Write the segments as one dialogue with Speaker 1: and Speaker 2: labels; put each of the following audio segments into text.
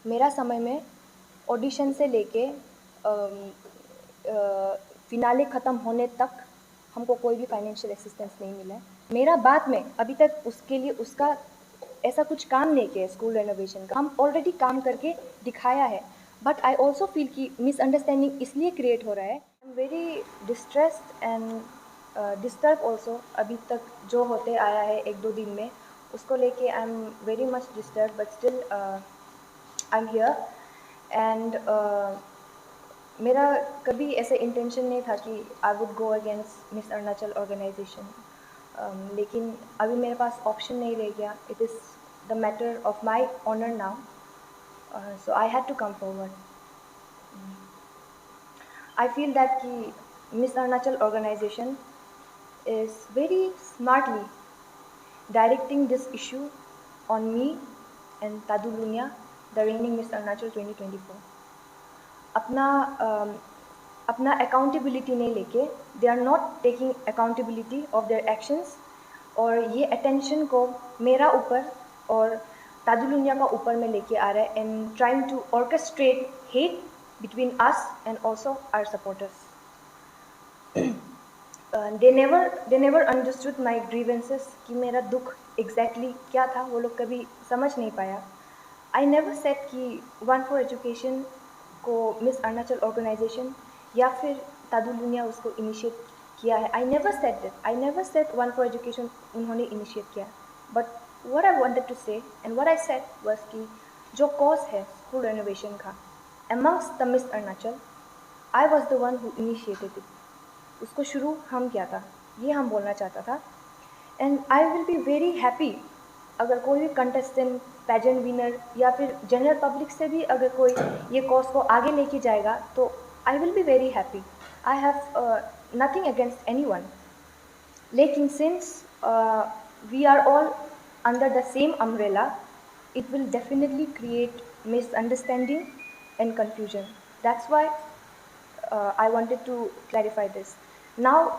Speaker 1: मेरा समय में ऑडिशन से लेके फिनाले ख़त्म होने तक हमको कोई भी फाइनेंशियल असिस्टेंस नहीं मिला है। मेरा बाद में अभी तक उसके लिए उसका ऐसा कुछ काम नहीं किया है स्कूल रेनोवेशन का। हम ऑलरेडी काम करके दिखाया है, बट आई ऑल्सो फील कि मिसअंडरस्टैंडिंग इसलिए क्रिएट हो रहा है। I am very distressed and disturb also. अभी तक जो होते आया है 1-2 दिन में, उसको लेके I am very much disturb, but still I am here and मेरा कभी ऐसे इंटेंशन नहीं था कि I would go against Miss Arunachal organisation, लेकिन अभी मेरे पास ऑप्शन नहीं रह गया। It is the matter of my honour now, so I had to come forward. I feel that कि Miss Arunachal organisation is very smartly directing this issue on me and Tadu Lunia, the reigning Miss Arunachal 2024. अपना accountability नहीं लेके they are not taking accountability of their actions, और ये attention को मेरा ऊपर और तादु लुनिया का ऊपर में लेके आ रहा है and trying to orchestrate hate between us and also our supporters. they never understood my grievances कि मेरा दुख exactly क्या था, वो लोग कभी समझ नहीं पाया। I never said कि वन फॉर एजुकेशन को मिस अरुणाचल ऑर्गेनाइजेशन या फिर तादु लुनिया उसको इनिशिएट किया है। I never said that. I never said one for education उन्होंने इनिशिएट किया। But what I wanted to say and what I said was कि जो कॉज है स्कूल रेनोवेशन का amongst the miss Arunachal, I was the one who initiated it. उसको शुरू हम किया था, ये हम बोलना चाहता था। And I will be very happy अगर कोई भी कंटेस्टेंट, पैजेंट विनर या फिर जनरल पब्लिक से भी अगर कोई ये कॉज को आगे लेके जाएगा तो I will be very happy. I have nothing against anyone, लेकिन since we are all under the same umbrella, it will definitely create misunderstanding and confusion. That's why I wanted to clarify this. Now,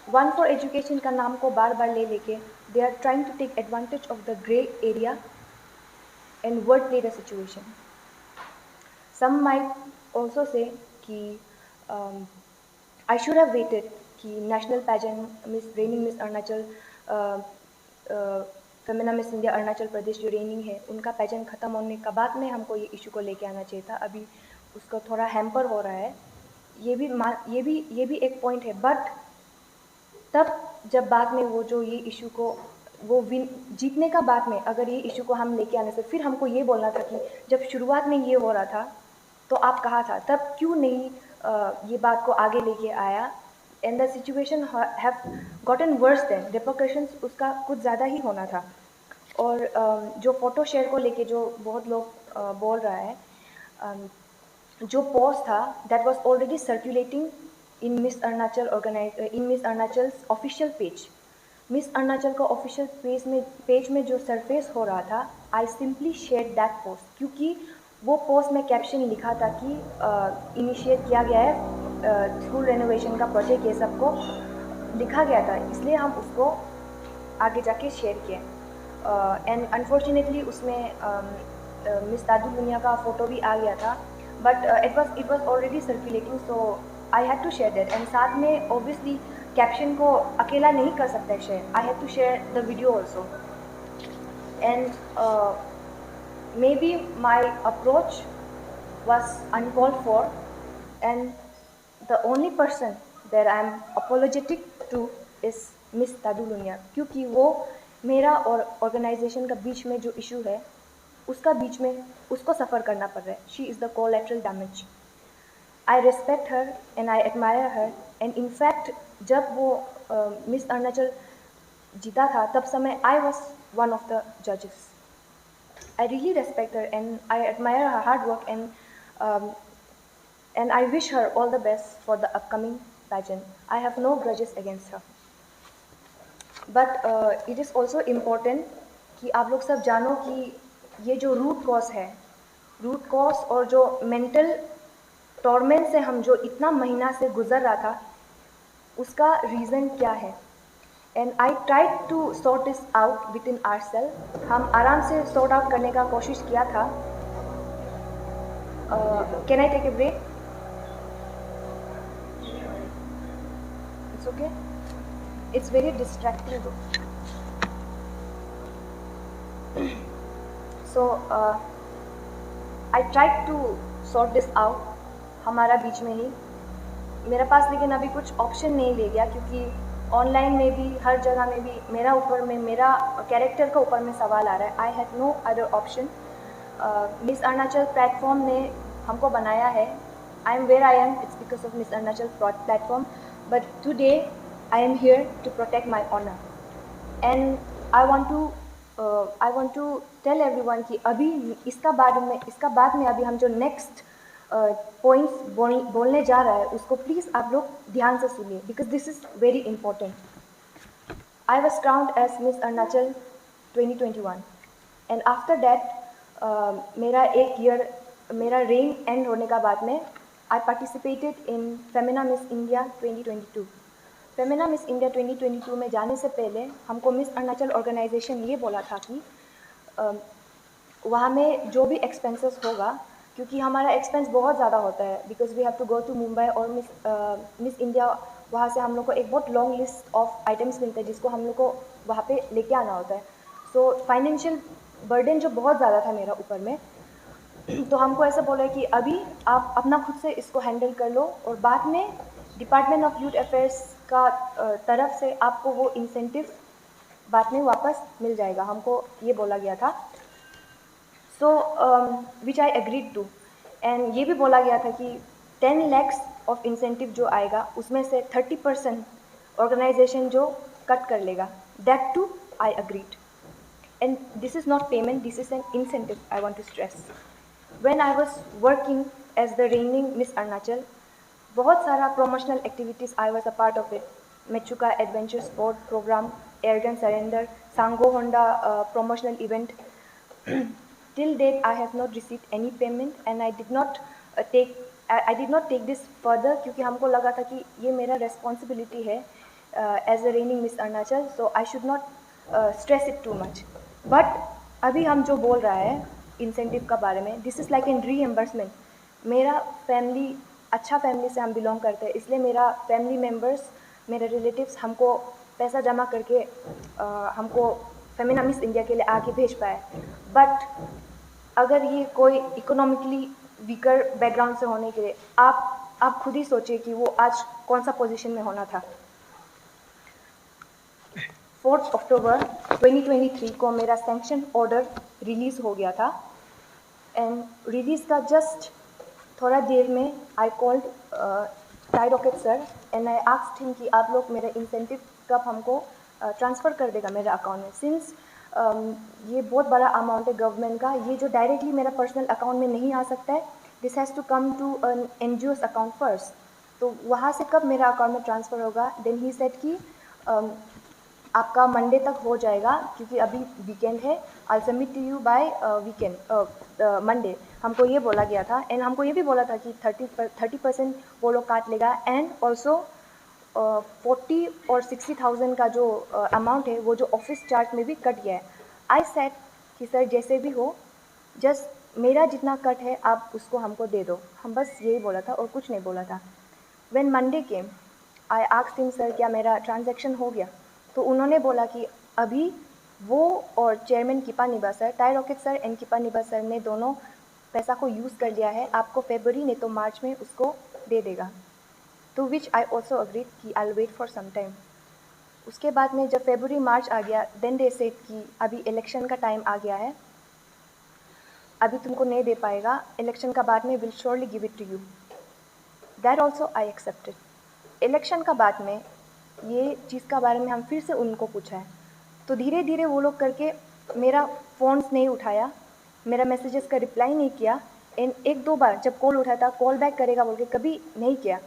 Speaker 1: one for education का नाम को बार बार ले लेके they are trying to take advantage of the gray area and wordplay the situation. Some might also say कि I should have waited कि national pageant reigning Miss Arunachal Femina Miss India Arunachal Pradesh जो reigning है उनका पैजेंट ख़त्म होने के बाद में हमको ये इशू को लेके आना चाहिए था। अभी उसका थोड़ा हैम्पर हो रहा है, ये भी एक पॉइंट है। बट तब जब बाद में वो जो ये इशू को वो जीतने का बाद में अगर ये इशू को हम लेके आने से फिर हमको ये बोलना था कि जब शुरुआत में ये हो रहा था तो आप कहा था, तब क्यों नहीं ये बात को आगे लेके आया। And the situation have gotten worse than repercussions उसका कुछ ज़्यादा ही होना था। और जो फ़ोटो शेयर को लेके जो बहुत लोग बोल रहा है, जो पोस्ट था that was already circulating in Miss Arunachal's official page. Miss Arunachal का ऑफिशियल पेज में जो सरफेस हो रहा था, I simply share that post, क्योंकि वो पोस्ट में कैप्शन लिखा था कि इनिशिएट किया गया है स्कूल रेनोवेशन का प्रोजेक्ट, ये सब को लिखा गया था, इसलिए हम उसको आगे जाके शेयर किए। एंड अनफॉर्चुनेटली उसमें मिस तादु लुनिया का फ़ोटो भी आ गया था, but it was already circulating, so I had to share that. And साथ में ऑब्वियसली कैप्शन को अकेला नहीं कर सकता share, I had to share the video also. And maybe my approach was uncalled for, and the only person that I am apologetic to is Miss Tadu Lunia, क्योंकि वो मेरा और ऑर्गेनाइजेशन का बीच में जो इशू है उसका बीच में उसको सफ़र करना पड़ रहा है। She is the collateral damage. I respect her and I admire her, and in fact जब वो मिस अरुणाचल जीता था तब समय I was one of the जजेस। I really respect her and I admire her hard work, and I wish her all the best for the upcoming pageant. I have no grudges against her. But it is also important कि आप लोग सब जानो कि ये जो root cause है, root cause और जो मेंटल टॉर्मेंट से हम जो इतना महीना से गुजर रहा था उसका रीज़न क्या है। And I tried to sort this out with in our self. हम आराम से सॉर्ट आउट करने का कोशिश किया था, Can I take a break? It's okay. It's very distracting though. So I tried to sort this out हमारा बीच में ही मेरे पास, लेकिन अभी कुछ ऑप्शन नहीं ले गया क्योंकि ऑनलाइन में भी हर जगह में भी मेरा ऊपर में मेरा कैरेक्टर का ऊपर में सवाल आ रहा है. I have no other option. Miss Arunachal platform ने हमको बनाया है. I am where I am, it's because of Miss Arunachal platform. But today I am here to protect my honour. And I want to tell everyone कि अभी इसका बाद में अभी हम जो नेक्स्ट पॉइंट्स बोलने जा रहा है उसको प्लीज़ आप लोग ध्यान से सुनिए, because this is very important. I was crowned as Miss Arunachal 2021 and after that मेरा रेन एंड होने का बाद में I participated in Femina Miss India 2022. Femina Miss India 2022 में जाने से पहले हमको मिस अरुणाचल ऑर्गेनाइजेशन ये बोला था कि वहाँ में जो भी एक्सपेंसेस होगा, क्योंकि हमारा एक्सपेंस बहुत ज़्यादा होता है because we have to go to Mumbai और मिस इंडिया, वहाँ से हम लोग को एक बहुत लॉन्ग लिस्ट ऑफ आइटम्स मिलते हैं जिसको हम लोग को वहाँ पे लेके आना होता है. सो फाइनेंशियल बर्डन जो बहुत ज़्यादा था मेरा ऊपर में, तो हमको ऐसा बोला कि अभी आप अपना खुद से इसको हैंडल कर लो और बाद में डिपार्टमेंट ऑफ यूथ अफेयर्स का तरफ से आपको वो इंसेंटिव बाद में वापस मिल जाएगा. हमको ये बोला गया था. सो विच आई एग्रीड टू. एंड ये भी बोला गया था कि 10 lakhs ऑफ इंसेंटिव जो आएगा उसमें से 30% ऑर्गेनाइजेशन जो कट कर लेगा. That too I agreed. And this is not payment, this is an incentive. I want to stress. When I was working as the reigning Miss Arunachal, बहुत सारा promotional activities I was a part of it. Mechuka adventure sport programme, airgun surrender, सांगो Honda promotional event. Till date, I have not received any payment and I did not take this further क्योंकि हमको लगा था कि ये मेरा responsibility है as a reigning Miss Arunachal, so I should not stress it too much. But अभी हम जो बोल रहा है incentive का बारे में, this is like a reimbursement. मेरा फैमिली अच्छा फैमिली से हम बिलोंग करते हैं, इसलिए मेरा फैमिली मेम्बर्स, मेरे रिलेटिव्स हमको पैसा जमा करके हमको फेमिना मिस इंडिया के लिए आगे भेज पाए. बट अगर ये कोई इकोनॉमिकली वीकर बैकग्राउंड से होने के लिए, आप खुद ही सोचिए कि वो आज कौन सा पोजीशन में होना था. 4 अक्टूबर 2023 को मेरा सैंक्शन ऑर्डर रिलीज़ हो गया था. एंड रिलीज़ का जस्ट थोड़ा देर में I called tie Rocket sir and I asked him कि आप लोग मेरा इंसेंटिव कब हमको ट्रांसफ़र कर देगा मेरे अकाउंट में. सिंस ये बहुत बड़ा अमाउंट है गवर्नमेंट का, ये जो डायरेक्टली मेरा पर्सनल अकाउंट में नहीं आ सकता है. This has to come to an NGO's account first. तो वहाँ से कब मेरा अकाउंट में ट्रांसफ़र होगा? देन ही सेड कि आपका मंडे तक हो जाएगा क्योंकि अभी वीकेंड है. I submit to you by weekend Monday. हमको ये बोला गया था. एंड हमको ये भी बोला था कि 30% वो लोग काट लेगा. एंड ऑल्सो 40 और 60,000 का जो अमाउंट है वो जो ऑफिस चार्ज में भी कट गया है. आई सेड कि सर जैसे भी हो, जस्ट मेरा जितना कट है आप उसको हमको दे दो. हम बस यही बोला था और कुछ नहीं बोला था. When Monday came, I asked him sir क्या मेरा ट्रांजैक्शन हो गया? तो उन्होंने बोला कि अभी वो और chairman Kipa Niba sir, tie Rocket sir and Kipa Niba sir ने दोनों पैसा को यूज़ कर लिया है. आपको फरवरी नहीं तो मार्च में उसको दे देगा. तो विच आई ऑल्सो अग्रीड कि I wait for some time. उसके बाद में जब फरवरी मार्च आ गया, देन दे सेड कि अभी इलेक्शन का टाइम आ गया है, अभी तुमको नहीं दे पाएगा, इलेक्शन का बाद में will surely give it to you. That also I accepted. Election का बाद में ये चीज़ का बारे में हम फिर से उनको पूछा है. तो धीरे धीरे वो लोग करके मेरा फ़ोन्स नहीं उठाया, मेरा मैसेजेस का रिप्लाई नहीं किया. एंड 1-2 बार जब कॉल उठाया था, कॉल बैक करेगा बोल के कभी नहीं किया.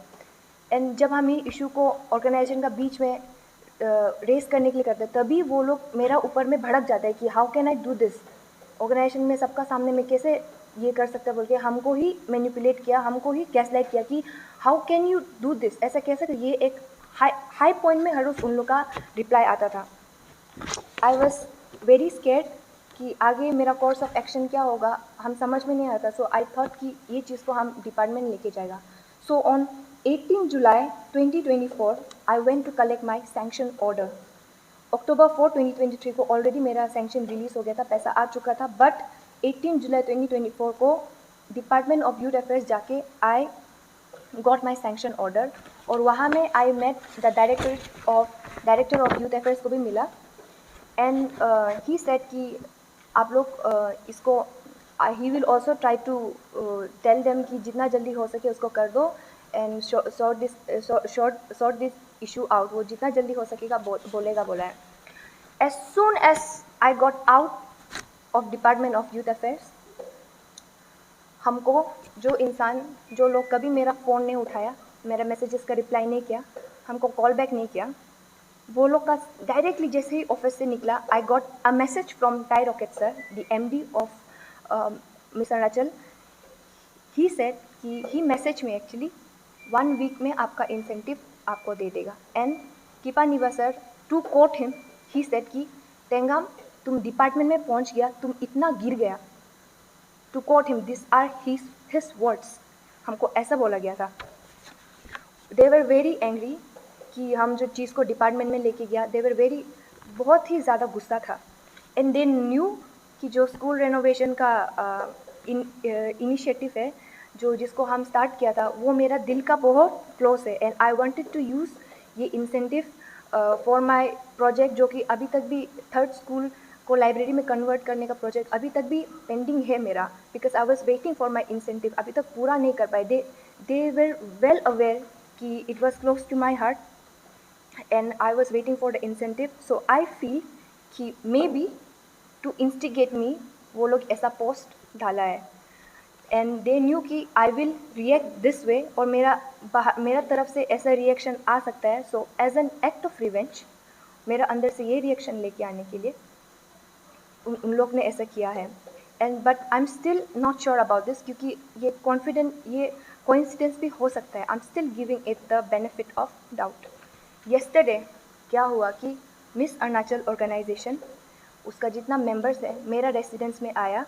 Speaker 1: एंड जब हम ये इशू को ऑर्गेनाइजेशन का बीच में रेस करने के लिए करते हैं, तभी वो लोग मेरा ऊपर में भड़क जाता है कि how can I do this, organisation में सबका सामने में कैसे ये कर सकते हैं बोल के हमको ही मैनिपुलेट किया, हमको ही गैसलाइट किया कि how can you do this, ऐसा कैसे. तो ये एक हाई पॉइंट में हर रोज़ उन लोग का रिप्लाई आता था. आई वॉज वेरी स्केर्ड कि आगे मेरा कोर्स ऑफ एक्शन क्या होगा हम समझ में नहीं आता. सो आई थॉट कि ये चीज़ को हम डिपार्टमेंट लेके जाएगा. So on 18 July 2024 I went to collect my sanction order. अक्टूबर 4 2023 को ऑलरेडी मेरा सैंक्शन रिलीज हो गया था, पैसा आ चुका था. बट 18 जुलाई 2024 को डिपार्टमेंट ऑफ यूथ अफेयर्स जाके I got my sanction order. और वहाँ में I met the director of youth affairs को भी मिला. एंड ही सेड कि आप लोग इसको ही will also try to tell them कि जितना जल्दी हो सके उसको कर दो and sort this issue out. वो जितना जल्दी हो सकेगा बोलेगा बोला है. As soon as I got out of department of youth affairs, हमको जो लोग कभी मेरा फ़ोन नहीं उठाया, मेरा मैसेजेस का रिप्लाई नहीं किया, हमको कॉल बैक नहीं किया, वो लोग का डायरेक्टली जैसे ही ऑफिस से निकला, I got a message from Tai Rocket sir, the MD of Miss Arunachal. He said कि ही मैसेज में एक्चुअली 1 वीक में आपका इंसेंटिव आपको दे देगा. And Kipaniba sir, to quote him, he said कि तेंगाम तुम डिपार्टमेंट में पहुंच गया, तुम इतना गिर गया. To quote him, this are his words. हमको ऐसा बोला गया था. दे वर वेरी एंग्री कि हम जो चीज़ को डिपार्टमेंट में लेके गया, दे वर वेरी, बहुत ही ज़्यादा गुस्सा था. एंड दे न्यू कि जो स्कूल रेनोवेशन का इनिशिएटिव है, जिसको हम स्टार्ट किया था, वो मेरा दिल का बहुत क्लोज है. And I wanted to use ये इंसेंटिव फॉर माय प्रोजेक्ट, जो कि अभी तक भी 3rd स्कूल को लाइब्रेरी में कन्वर्ट करने का प्रोजेक्ट अभी तक भी पेंडिंग है मेरा. Because I was waiting for my incentive, अभी तक पूरा नहीं कर पाए. दे वर वेल अवेयर कि it was close to my heart and I was waiting for the incentive. So I feel कि maybe to instigate me वो लोग ऐसा पोस्ट डाला है. And they knew कि I will react this way और मेरा तरफ से ऐसा रिएक्शन आ सकता है. So as an act of revenge, मेरा अंदर से ये रिएक्शन लेके आने के लिए उन लोग ने ऐसा किया है. And but I'm still not sure about this क्योंकि ये coincidence भी हो सकता है. I'm still giving it the benefit of doubt. Yesterday क्या हुआ कि मिस अरुणाचल ऑर्गेनाइजेशन, उसका जितना मेंबर्स है, मेरा रेसिडेंस में आया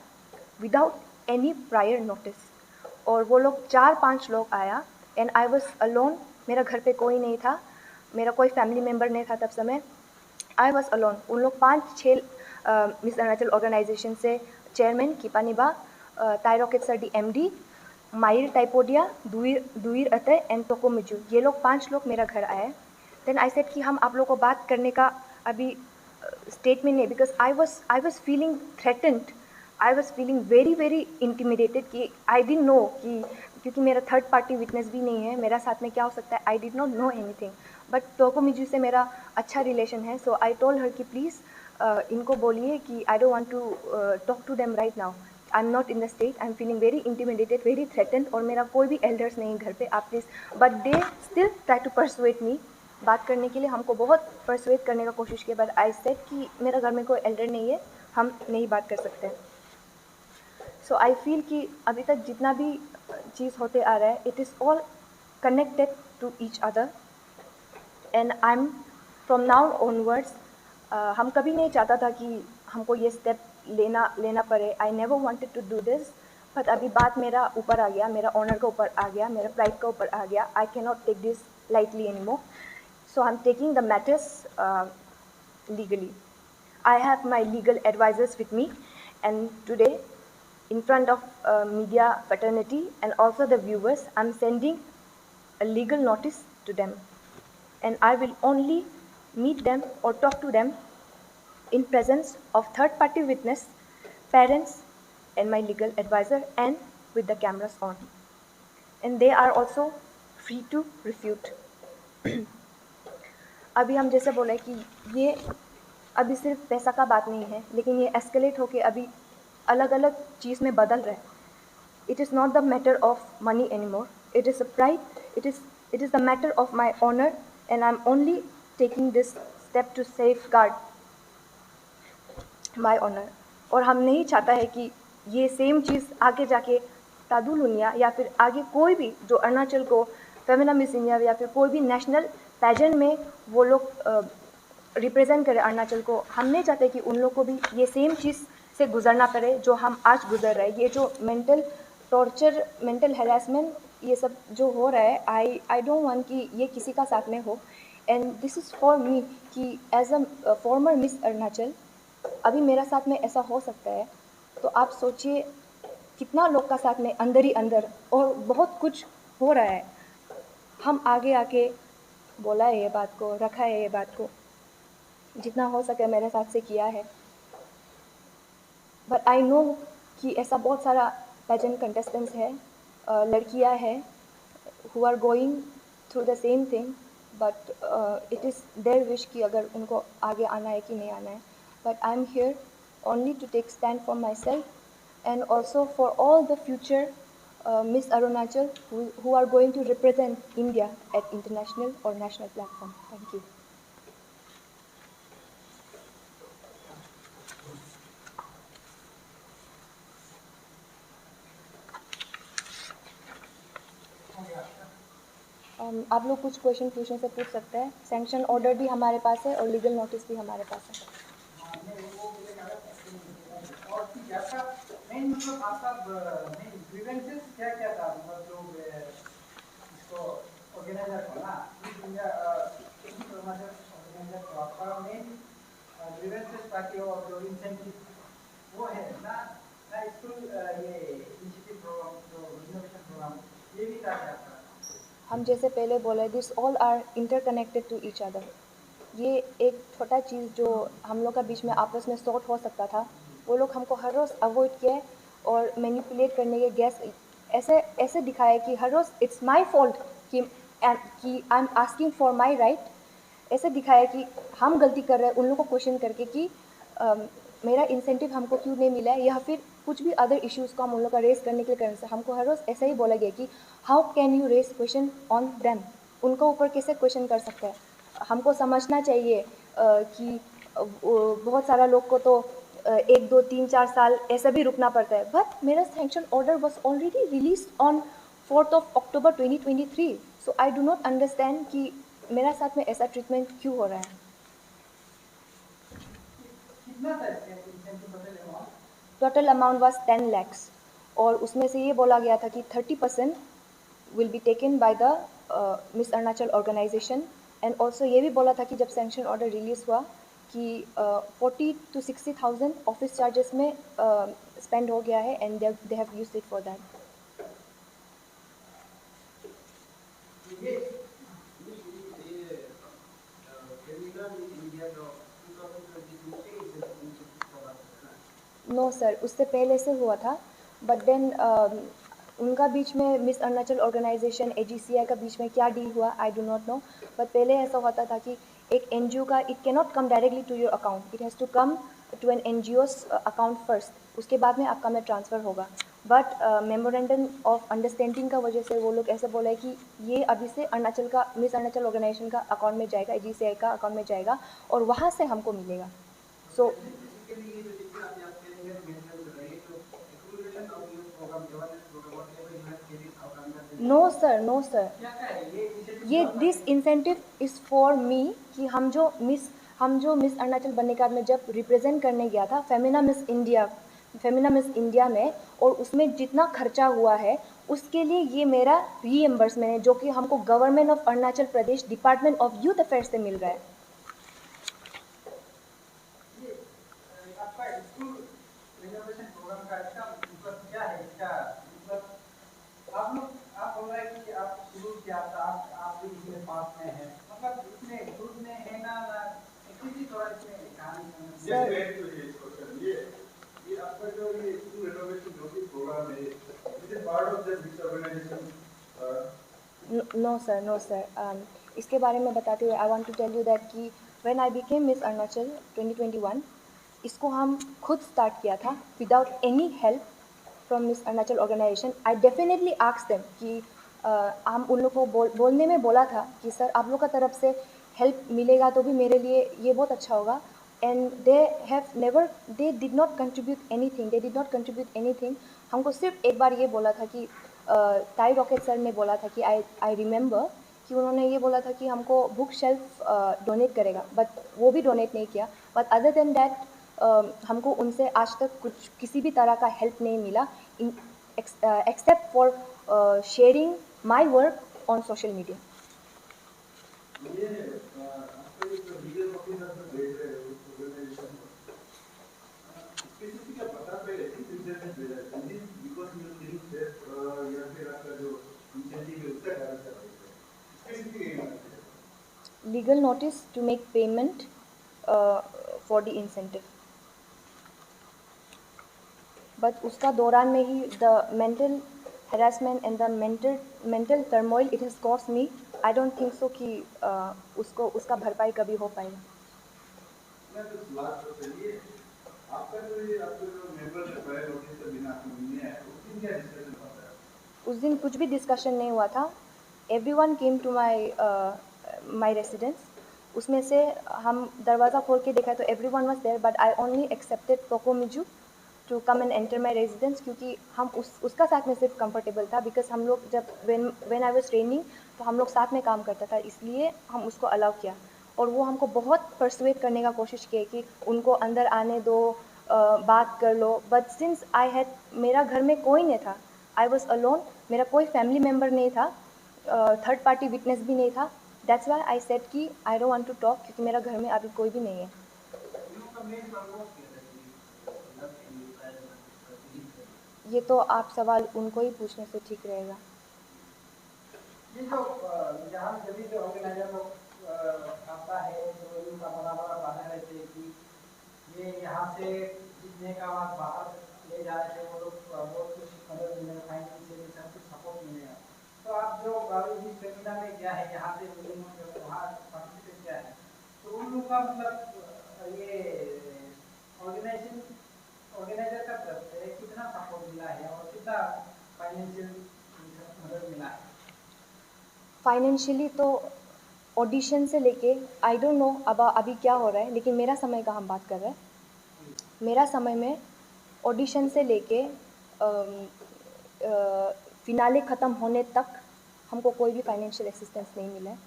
Speaker 1: विदाउट एनी प्रायर नोटिस. और वो लोग 4-5 लोग आया. And I was alone. मेरा घर पे कोई नहीं था, मेरा कोई फैमिली मेम्बर नहीं था तब समय. I was alone. उन लोग 5-6 मिस अरुणाचल ऑर्गेनाइजेशन से chairman Kipaniba, Tai Rocket sir, DMD, Mayar टाइपोडिया, दुईर अतय and टोकोमिजू, ये लोग 5 लोग मेरा घर आए. देन आई सेड कि हम आप लोगों को बात करने का अभी स्टेट में नहीं, because I was feeling threatened, I was feeling very intimidated कि आई डिडंट नो कि क्योंकि मेरा 3rd पार्टी विटनेस भी नहीं है, मेरा साथ में क्या हो सकता है, I did not know anything. But Tokomiju से मेरा अच्छा रिलेशन है. सो आई टोल्ड हर कि प्लीज़ इनको बोलिए कि I don't want to talk to them right now. I am not in the state, I am feeling very intimidated, very threatened, और मेरा कोई भी एल्डर्स नहीं घर पे, आप please. But they still try to persuade me बात करने के लिए. हमको बहुत परसुएट करने का कोशिश किया. बट आई सेड कि मेरा घर में कोई एल्डर नहीं है, हम नहीं बात कर सकते. सो आई फील कि अभी तक जितना भी चीज़ होते आ रहा है, it is all connected to each other. And I am from now onwards, हम कभी नहीं चाहता था कि हमको ये स्टेप लेना पड़े. I never wanted to do this. But अभी बात मेरा ऊपर आ गया, मेरा ऑनर का ऊपर आ गया, मेरा प्राइड का ऊपर आ गया. I can not take this lightly any more. So I'm taking the matters legally. I have my legal advisors with me, and today, in front of media fraternity and also the viewers, I'm sending a legal notice to them, and I will only meet them or talk to them in presence of 3rd party witness, parents, and my legal advisor, and with the cameras on. And they are also free to refute. अभी हम जैसे बोले कि ये अभी सिर्फ पैसा का बात नहीं है, लेकिन ये एस्केलेट होके अभी अलग अलग चीज़ में बदल रहा है. It is not the matter of money any more. It is a pride. It is the matter of my honour. And I am only taking this step to safeguard my honour. और हम नहीं चाहता है कि ये same चीज़ आगे जाके तादुलुनिया या फिर आगे कोई भी जो अरुणाचल को फेमिना मिस इंडिया या फिर कोई भी नेशनल पैजेंट में वो लोग रिप्रेजेंट करें अरुणाचल को, हम नहीं चाहते कि उन लोग को भी ये सेम चीज़ से गुजरना पड़े जो हम आज गुजर रहे हैं। ये जो मेंटल टॉर्चर, मेंटल हैरेसमेंट, ये सब जो हो रहा है, आई डोंट वांट कि ये किसी का साथ में हो। And this is for me कि as a former Miss Arunachal अभी मेरा साथ में ऐसा हो सकता है, तो आप सोचिए कितना लोग का साथ में अंदर ही अंदर और बहुत कुछ हो रहा है। हम आगे आके बोला है ये बात को, रखा है ये बात को, जितना हो सके मेरे साथ से किया है। बट आई नो कि ऐसा बहुत सारा पेजेंट कंटेस्टेंट्स है, लड़कियां हैं who are going through the same thing, but it is their wish कि अगर उनको आगे आना है कि नहीं आना है। But I am here only to take stand for myself and also for all the future Miss Arunachal who are going to represent India at international or national platform. Thank you. आप लोग कुछ question से पूछ सकते हैं। Sanction order भी हमारे पास है और लीगल नोटिस भी हमारे पास है।
Speaker 2: और आपका मेन मतलब आपका मेन ग्रीवेंसेस क्या क्या था, मतलब जो इसको ऑर्गेनाइजर को ना इंडिया ऑर्गेनाइजर को आपका मेन ग्रीवेंसेस ताकि और जो इंसेंटिव वो है ना स्कूल ये इनिशिएटिव प्रोग्राम जो इनोवेशन प्रोग्राम ये भी था क्या आपका?
Speaker 1: हम जैसे पहले बोले, this all are interconnected to each other. ये एक छोटा चीज़ जो हम लोग का बीच में आपस में सॉर्ट हो सकता था, वो लोग हमको हर रोज़ अवॉइड किए और मैनिपुलेट करने के गैस ऐसे ऐसे दिखाया कि हर रोज़ इट्स माय फॉल्ट कि I am asking for my right. ऐसे दिखाया कि हम गलती कर रहे हैं उन लोगों को क्वेश्चन करके कि मेरा इंसेंटिव हमको क्यों नहीं मिला है, या फिर कुछ भी अदर इश्यूज़ को हम उन लोग का रेस करने के लिए करने से हमको हर रोज़ ऐसा ही बोला गया कि how can you raise question on them, उनके ऊपर कैसे क्वेश्चन कर सकते हैं। हमको समझना चाहिए कि बहुत सारा लोग को तो 1 2 3 4 साल ऐसा भी रुकना पड़ता है। बट मेरा sanction order was already release on 4 October 2023। So I do not understand कि मेरा साथ में ऐसा ट्रीटमेंट क्यों हो रहा है।
Speaker 2: कितना था incentive amount?
Speaker 1: Total amount was 10 lakhs और उसमें से ये बोला गया था कि 30% will be taken by the Miss Arunachal organisation. And also ये भी बोला था कि जब सैंक्शन ऑर्डर रिलीज़ हुआ कि 40 to 60,000 ऑफिस चार्जेस में स्पेंड हो गया है and they have used it for that. No sir, उससे पहले से हुआ था, बट देन उनका बीच में मिस अरुणाचल ऑर्गेनाइजेशन AGCI का बीच में क्या डील हुआ I do not know. But पहले ऐसा होता था कि एक NGO का it can not come directly to your account, it has to come to an NGO's account first, उसके बाद में आपका में ट्रांसफ़र होगा। बट मेमोरेंडम ऑफ अंडरस्टैंडिंग का वजह से वो लोग ऐसे बोला है कि ये अभी से अरुणाचल का मिस अरुणाचल ऑर्गेनाइजेशन का अकाउंट में जाएगा, AGCI का अकाउंट में जाएगा और वहाँ से हमको मिलेगा। So no sir, no sir, ये this incentive is for me कि हम जो मिस अरुणाचल बनने के बाद में जब रिप्रेजेंट करने गया था फेमिना मिस इंडिया में, और उसमें जितना खर्चा हुआ है उसके लिए ये मेरा रीएम्बर्समेंट है जो कि हमको government of Arunachal Pradesh department of youth affairs से मिल रहा है।
Speaker 2: आपका स्कूल रिनोवेशन प्रोग्राम का इसका मतलब क्या है? इसका मतलब आप बोल रहे हैं कि आप शुरू किया था, आप भी इसमें पास में हैं, मतलब इसमें ग्रुप में है ना किसी थोड़ा इसमें कहानी ये आपका जो ये स्कूल रिनोवेशन जो भी प्रोग्राम है, it is part of this organisation?
Speaker 1: No sir, no sir, इसके बारे में बताते हुए I want to tell you that कि when I became Miss Arunachal 2021, इसको हम खुद स्टार्ट किया था without any help from Miss Arunachal organisation. I definitely asked them कि हम उन लोग को बोलने में बोला था कि सर आप लोग का तरफ से हेल्प मिलेगा तो भी मेरे लिए ये बहुत अच्छा होगा। And they did not contribute anything. हमको सिर्फ एक बार ये बोला था कि ताई रॉकेट सर ने बोला था कि आई रिमेंबर कि उन्होंने ये बोला था कि हमको बुक शेल्फ डोनेट करेगा, बट वो भी डोनेट नहीं किया। बट अदर देन दैट हमको उनसे आज तक कुछ किसी भी तरह का हेल्प नहीं मिला except for sharing my work on social media.
Speaker 2: ये आपका ये जो लीगल ऑफिसर से भेज रहे हो उस ऑर्गेनाइजेशन को, इसके किसी का पता पहले किस रीजन में भेजा है? Is it because you think that या फिर आपका जो इंसेंटिव है उसका कारण से भेज रहे हैं? Specific
Speaker 1: legal notice to make payment for the incentive, but उसका दौरान में ही the mental harassment and the mental turmoil it has caused me, I don't think so कि उसको उसका भरपाई कभी हो पाएगा।
Speaker 2: मैं तो लास्ट क्वेश्चन ये, आपका जो ये आपके जो मेंबर ने प्रायर नोटिस के बिना आपको मिलने आए उस दिन क्या डिस्कशन हुआ था?
Speaker 1: उस दिन कुछ भी डिस्कशन नहीं हुआ था। Everyone came to my residence. उसमें से हम दरवाज़ा खोल के देखा तो everyone was there, but I only accepted Tokomiju to come and enter my residence, क्योंकि हम उसका साथ में सिर्फ कंफर्टेबल था, बिकॉज हम लोग जब व्हेन आई वाज ट्रेनिंग तो हम लोग साथ में काम करता था, इसलिए हम उसको अलाउ किया। और वो हमको बहुत परसुएट करने का कोशिश किए कि उनको अंदर आने दो, बात कर लो, बट सिंस आई हैड, मेरा घर में कोई नहीं था, आई वॉज अलोन, मेरा कोई फैमिली मेम्बर नहीं था, थर्ड पार्टी विटनेस भी नहीं था, दैट्स वाई आई सेड कि I don't want to talk, क्योंकि मेरा घर में अभी कोई भी नहीं है। ये तो आप सवाल उनको ही पूछने से ठीक रहेगा।
Speaker 2: ये जो यहाँ जब भी जो ऑर्गेनाइजर लोग आता है तो इनका बड़ा बड़ा बाधा रहते हैं कि ये यहाँ से जितने का आप बाहर ले जा रहे थे वो लोग बहुत कुछ मदद मिलेगा, फाइनेंशियली सब कुछ सपोर्ट मिलेगा। तो आप जो जिस सेमिनार में गया है यहाँ से वहाँ पार्टिसिपेट किया है, तो उन लोग का मतलब ये ऑर्गेनाइजर का तरफ से कितना सपोर्ट मिला है और कितना फाइनेंशियल मदद मिला है?
Speaker 1: फाइनेंशियली तो ऑडिशन से लेके आई डोंट नो अब अभी क्या हो रहा है, लेकिन मेरा समय का हम बात कर रहे हैं। मेरा समय में ऑडिशन से लेके फिनाले ख़त्म होने तक हमको कोई भी फाइनेंशियल असिस्टेंस नहीं मिला है।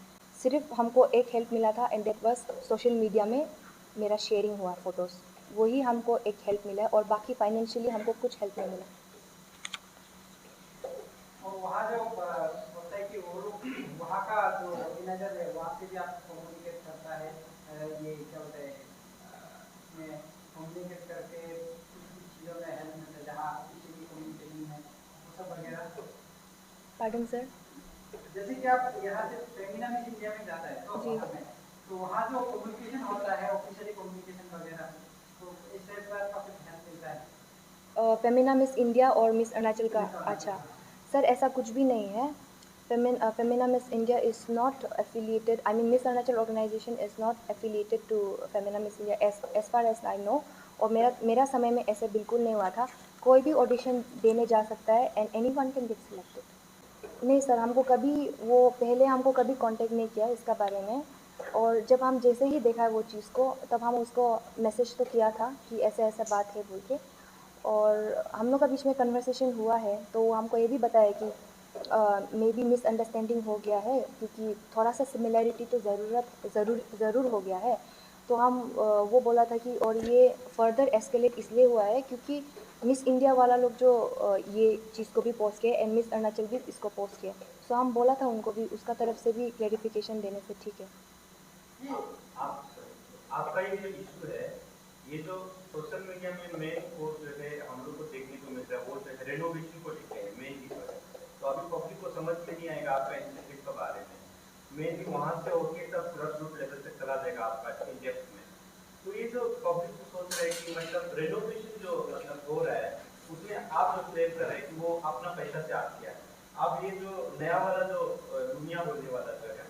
Speaker 1: सिर्फ हमको एक हेल्प मिला था, and that was social media में मेरा शेयरिंग हुआ फ़ोटोज़, वही हमको एक हेल्प मिला है, और बाकी फाइनेंशियली हमको कुछ हेल्प नहीं मिला।
Speaker 2: और वहाँ जो होता है कि वो लोग वहाँ का जो ऑर्गेनाइजर है वहाँ से भी आप कम्युनिकेट करता है, ये क्या होता है इसमें कम्युनिकेट करके कुछ कुछ चीज़ों में हेल्प मिलता है जहाँ किसी भी कम्युनिकेशन है वो सब वगैरह।
Speaker 1: Pardon sir?
Speaker 2: जैसे कि आप यहाँ से फेमिना मिस इंडिया में जाता है तो
Speaker 1: जी।
Speaker 2: बाहर में, तो वहाँ जो कम्युनिकेशन होता है ऑफिशियली कम्युनिकेशन वगैरह, तो इस टाइप का कुछ हेल्प मिलता है?
Speaker 1: फेमिना मिस इंडिया और मिस अरुणाचल का? अच्छा सर, ऐसा कुछ भी नहीं है। Femina Miss India is not affiliated, I mean Miss Arunachal organisation is not affiliated to Femina Miss India as far as I know. और मेरा समय में ऐसे बिल्कुल नहीं हुआ था। कोई भी ऑडिशन देने जा सकता है and any one can get selected. नहीं सर, हमको कभी वो पहले हमको कभी कांटेक्ट नहीं किया इसका बारे में, और जब हम जैसे ही देखा वो चीज़ को तब हम उसको मैसेज तो किया था कि ऐसा ऐसा बात है बोल के, और हम लोग का बीच में कन्वर्सेशन हुआ है, तो वो हमको ये भी बताया कि मे बी मिसअंडरस्टैंडिंग हो गया है, क्योंकि थोड़ा सा सिमिलैरिटी तो ज़रूर हो गया है। तो हम वो बोला था कि और ये फर्दर एस्केलेट इसलिए हुआ है क्योंकि मिस इंडिया वाला लोग जो ये चीज़ को भी पोस्ट किया एंड मिस अरुणाचल भी इसको पोस्ट किया, सो हम बोला था उनको भी उसका तरफ से भी क्लेरिफिकेशन देने से ठीक है।
Speaker 3: ये आपका ये जो इशू है, ये जो सोशल मीडिया में मेन वो जो है हम लोग को देखने को मिलता है वो जो है रेनोवेशन को लेकर है मेन इशू है। तो अभी पब्लिक को समझ में नहीं आएगा आपका इंसेंटिव के बारे में, मेनली वहां से होके तब ग्रास रूट लेवल तक चला जाएगा आपका इन डेप्थ में। तो ये जो पब्लिक को सोच रहे हैं कि मतलब रेनोवेशन जो मतलब हो रहा है उसमें आप जो क्लेम कर रहे हैं कि वो अपना पैसा से आप किया है, अब ये जो नया वाला जो दुनिया बोलने वाला जो है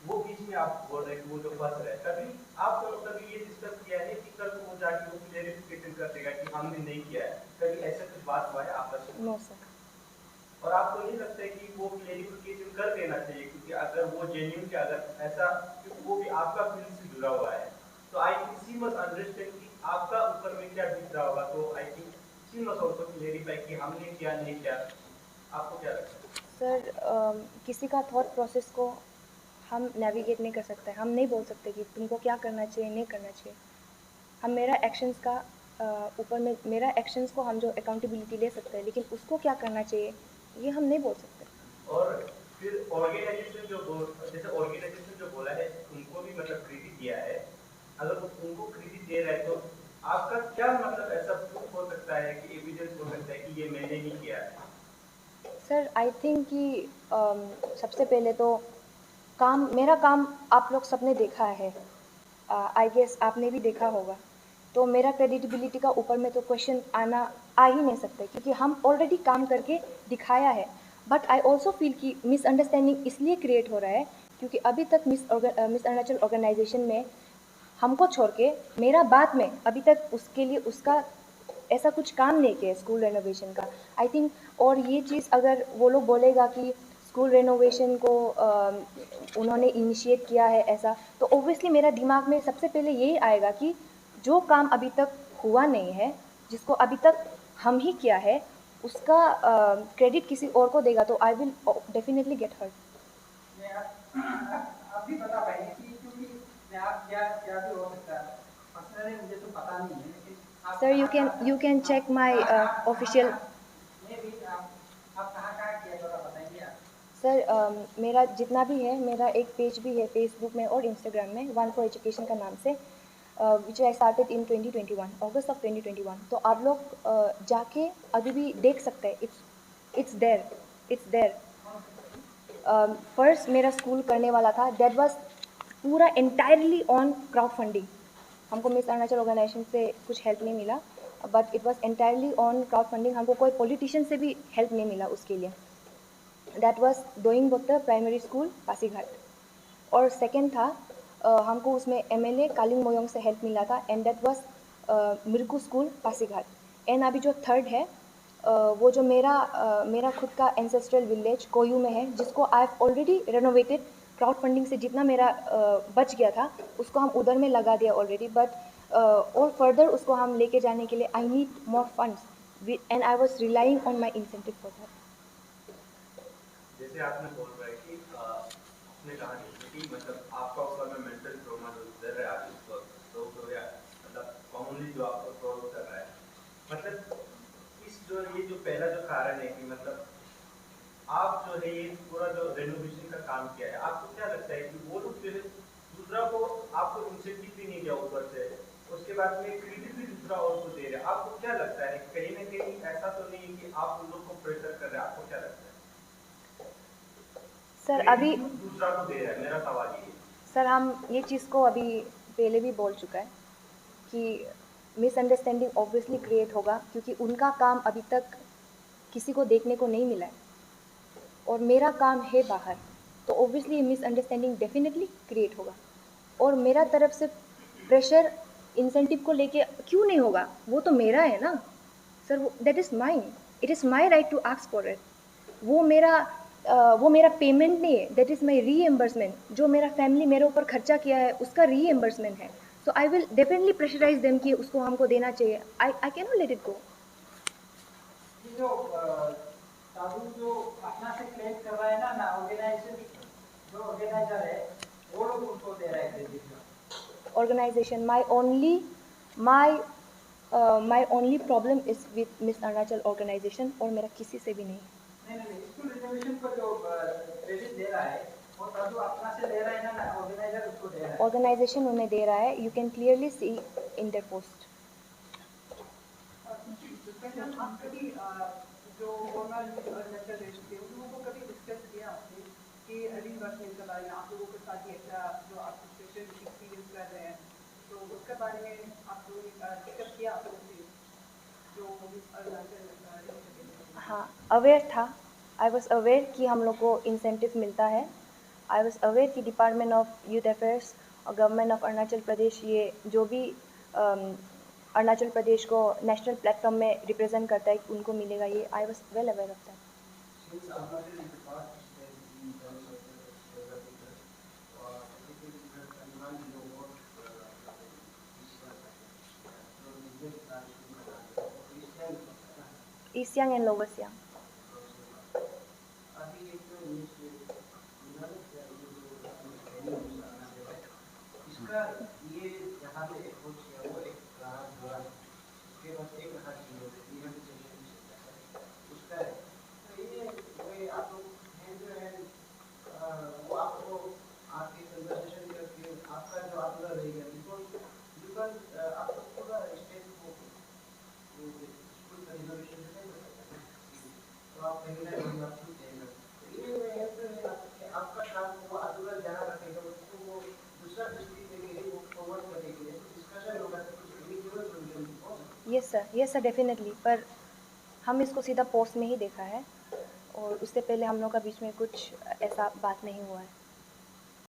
Speaker 3: वो बीच में आप बोल रहे हैं कि वो जो फंस रहे हैं, कभी आपको कभी ये डिस्कस किया है कि कल को जाके वो क्लेरिफिकेशन कर देगा कि हमने नहीं किया है, कभी ऐसा कुछ बात हुआ है आपस में?
Speaker 1: No sir.
Speaker 3: और आपको नहीं लगता है कि वो क्लेरिफिकेशन कर देना चाहिए, क्योंकि अगर वो जेन्यून के अगर ऐसा, क्योंकि वो भी आपका फील्ड से जुड़ा हुआ है, तो I think she must understand कि आपका ऊपर में क्या बीत रहा होगा, तो I think she must also clarify कि हमने क्या नहीं किया। आपको क्या लगता है?
Speaker 1: सर किसी का थॉट प्रोसेस को हम नेविगेट नहीं कर सकते, हम नहीं बोल सकते कि तुमको क्या करना चाहिए नहीं करना चाहिए। हम मेरा एक्शंस का ऊपर में मेरा एक्शंस को हम जो अकाउंटेबिलिटी ले सकते हैं, लेकिन उसको क्या करना चाहिए ये हम नहीं बोल सकते।
Speaker 3: और फिर ऑर्गेनाइजेशन जैसे ऑर्गेनाइजेशन जो बोला है उनको भी मतलब क्रेडिट दिया है, अगर उनको क्रेडिट दे रहा है तो आपका क्या मतलब ऐसा प्रूफ हो सकता है कि एविडेंस हो सकता है कि ये मैंने ही किया है?
Speaker 1: सर आई थिंक कि सबसे पहले तो मेरा काम आप लोग सबने देखा है, आई गेस आपने भी देखा होगा, तो मेरा क्रेडिबिलिटी का ऊपर में तो क्वेश्चन आ ही नहीं सकता, क्योंकि हम ऑलरेडी काम करके दिखाया है। बट आई ऑल्सो फील कि मिसअंडरस्टैंडिंग इसलिए क्रिएट हो रहा है क्योंकि अभी तक मिस अरुणाचल ऑर्गेनाइजेशन में हमको छोड़ के मेरा बाद में अभी तक उसके लिए उसका ऐसा कुछ काम नहीं किया स्कूल रेनोवेशन का, आई थिंक। और ये चीज़ अगर वो लोग बोलेगा कि स्कूल रेनोवेशन को उन्होंने इनिशिएट किया है ऐसा, तो ऑब्वियसली मेरा दिमाग में सबसे पहले यही आएगा कि जो काम अभी तक हुआ नहीं है, जिसको अभी तक हम ही किया है, उसका क्रेडिट किसी और को देगा तो I will definitely get hurt.
Speaker 2: मैं आप भी बता पाएंगे कि क्योंकि मैं आप क्या क्या भी हो सकता है, पर्सनली मुझे तो पता नहीं है, लेकिन आप
Speaker 1: सर
Speaker 2: कहाँ
Speaker 1: यू कैन
Speaker 2: कहाँ
Speaker 1: चेक माई ऑफिशियल।
Speaker 2: मैं भी आप कहाँ किया थोड़ा बताएंगे आप?
Speaker 1: सर मेरा जितना भी है, मेरा एक पेज भी है फेसबुक में और इंस्टाग्राम में, वन फॉर एजुकेशन का नाम से, विच I started in 2021, August of 2021। तो आप लोग जाके अभी भी देख सकते हैं, इट्स देयर। फर्स्ट मेरा स्कूल करने वाला था, दैट वाज पूरा एंटायरली ऑन क्राउड फंडिंग। हमको मिस अरुणाचल ऑर्गेनाइजेशन से कुछ हेल्प नहीं मिला, but it was entirely on crowd funding. हमको कोई पॉलिटिशियन से भी हेल्प नहीं मिला उसके लिए। That was doing both the primary school Pasighat. और सेकेंड था हमको उसमें एमएलए कालिंग मोयोंग से हेल्प मिला था, and that was Mirku school Pasighat. And अभी जो थर्ड है वो जो मेरा खुद का एंसेस्ट्रल विलेज कोयू में है, जिसको I have already renovated. Crowd funding से जितना मेरा बच गया था उसको हम उधर में लगा दिया ऑलरेडी, बट और फर्दर उसको हम लेके जाने के लिए I need more funds, and I was relying on my incentive for that.
Speaker 3: जैसे आपने बोल रहा है कि आपने कहा नहीं कि मतलब आपका ऊपर में मेंटल ट्रॉमा जो गुजर रहा है आज इस वक्त, तो या मतलब कॉमनली जो आपको प्रॉब्लम कर रहा है, मतलब इस जो ये जो पहला जो कारण है कि मतलब आप जो है ये पूरा जो रेनोवेशन का काम किया है, आपको क्या लगता है कि वो लोग जो है दूसरा को आपको इंसेंटिव भी नहीं दिया ऊपर से, उसके बाद में क्रेडिट भी दूसरा और को दे रहे हैं, आपको क्या लगता है कहीं ना कहीं ऐसा तो नहीं है कि आप उन लोग को प्रेशर कर रहे हैं? आपको क्या लगता है
Speaker 1: सर अभी
Speaker 3: क्यों दूसरा को दे रहा है? मेरा सवाल ये है।
Speaker 1: सर हम ये चीज़ को अभी पहले भी बोल चुका है कि मिसअंडरस्टैंडिंग ऑब्वियसली क्रिएट होगा, क्योंकि उनका काम अभी तक किसी को देखने को नहीं मिला है और मेरा काम है बाहर, तो ऑब्वियसली मिसअंडरस्टैंडिंग डेफिनेटली क्रिएट होगा। और मेरा तरफ से प्रेशर इंसेंटिव को लेके क्यों नहीं होगा, वो तो मेरा है ना sir, that is mine, it is my right to ask for it. वो मेरा पेमेंट नहीं है, दैट इज़ माई रीएम्बर्समेंट। जो मेरा फैमिली मेरे ऊपर खर्चा किया है उसका रीएम्बर्समेंट है, so I will definitely pressurise them कि उसको हमको देना चाहिए। I can not let it go.
Speaker 2: ये जो साधु जो अपना से क्लेम कर रहा है ना ऑर्गेनाइजेशन, जो ऑर्गेनाइजर है वो लोग उनको दे रहे हैं credit.
Speaker 1: Organisation, my only problem is with Miss Arunachal organisation, और मेरा किसी से भी नहीं।
Speaker 2: नहीं, स्कूल रिजर्वेशन को जो क्रेडिट दे रहा है वो साधु अपना से दे रहा है ना ऑर्गेनाइजर उसको दे रहा है।
Speaker 1: ऑर्गेनाइजेशन उन्हें दे रहा है, you can clearly see in their post.
Speaker 4: आप कभी जो ओनर अरुणाचल प्रदेश के उन लोगों को कभी डिस्कस किया आपने कि रिइंबर्समेंट के बारे में, आप लोगों के साथ ये ऐसा जो आप सिचुएशन एक्सपीरियंस कर रहे हैं, तो उसके बारे में आप लोगों ने डिस्कस किया आप लोगों से जो अरुणाचल?
Speaker 1: हाँ, अवेयर था। आई वॉज अवेयर कि हम लोग को इंसेंटिव मिलता है। आई वॉज अवेयर कि डिपार्टमेंट ऑफ यूथ अफेयर्स और गवर्नमेंट ऑफ अरुणाचल प्रदेश ये जो भी अरुणाचल प्रदेश को नेशनल प्लेटफॉर्म में रिप्रेजेंट करता है उनको मिलेगा, ये I was well aware of that.
Speaker 5: Since Arunachal is the past state in terms of geographical, typically you have Kaliman, you know what
Speaker 1: east Siang and lower Siang.
Speaker 5: अभी एक इसका ये यहाँ पे अप्रोच किया वो एक
Speaker 1: यस सर डेफिनेटली, पर हम इसको सीधा पोस्ट में ही देखा है और उससे पहले हम लोग का बीच में कुछ ऐसा बात नहीं हुआ है।